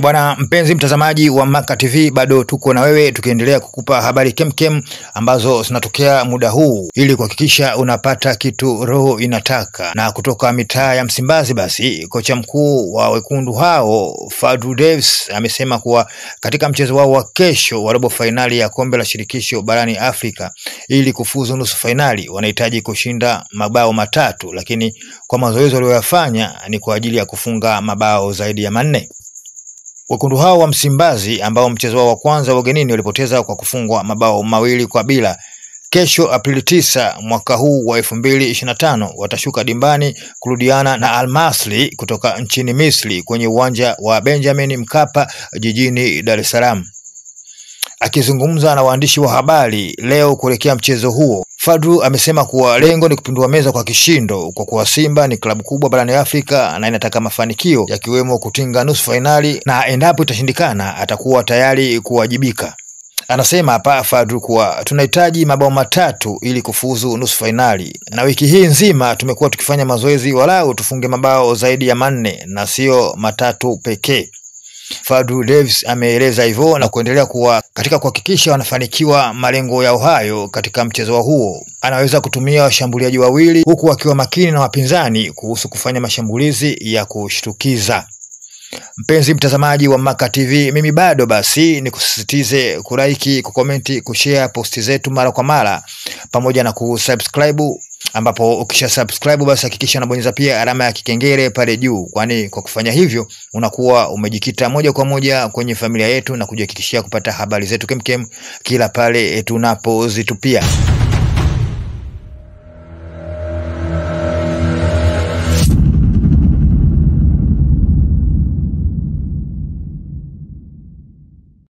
Bwana mpenzi mtazamaji wa Maka TV, bado tuko na wewe tukiendelea kukupa habari kemkem ambazo zinatokea muda huu ili kuhakikisha unapata kitu roho inataka. Na kutoka mitaa ya Msimbazi, basi kocha mkuu wa wekundu hao Fadlu Davids amesema kuwa katika mchezo wao wa kesho wa robo finali ya kombe la shirikisho barani Afrika, ili kufuzu nusu finali wanahitaji kushinda mabao matatu, lakini kwa mazoezi waliyofanya ni kwa ajili ya kufunga mabao zaidi ya 4. Wekundu hao wa Msimbazi ambao mchezo wao wa kwanza ugenini walipoteza kwa kufungwa mabao 2-0, kesho Aprili 9 mwaka huu wa 2025 watashuka dimbani kurudiana na Al Masry kutoka nchini Misri kwenye uwanja wa Benjamin Mkapa jijini Dar es Salaam. Akizungumza na waandishi wa habari leo kuelekea mchezo huo, Fadlu amesema kuwa lengo ni kupindua meza kwa kishindo, kwa kuwa Simba ni klabu kubwa barani Afrika na inataka mafanikio yakiwemo kutinga nusu finali, na endapo itashindikana atakuwa tayari kuwajibika. Anasema hapa Fadlu kuwa tunahitaji mabao matatu ili kufuzu nusu finali, na wiki hii nzima tumekuwa tukifanya mazoezi walau tufunge mabao zaidi ya 4 na sio matatu pekee. Fadlu Davids ameeleza hivyo na kuendelea kuwa katika kuhakikisha wanafanikiwa malengo yao hayo katika mchezo huo, anaweza kutumia washambuliaji wawili huku akiwa makini na wapinzani kuhusu kufanya mashambulizi ya kushtukiza. Mpenzi mtazamaji wa Maka TV, mimi bado basi nikusisitize kulike, kukomenti, kushare posti zetu mara kwa mara pamoja na kusubscribe, ambapo ukisha subscribe basi hakikisha unabonyeza pia alama ya kikengele pale juu, kwani kwa kufanya hivyo unakuwa umejikita moja kwa moja kwenye familia yetu na kujihakikishia kupata habari zetu kemkem kila pale tunapozitupia.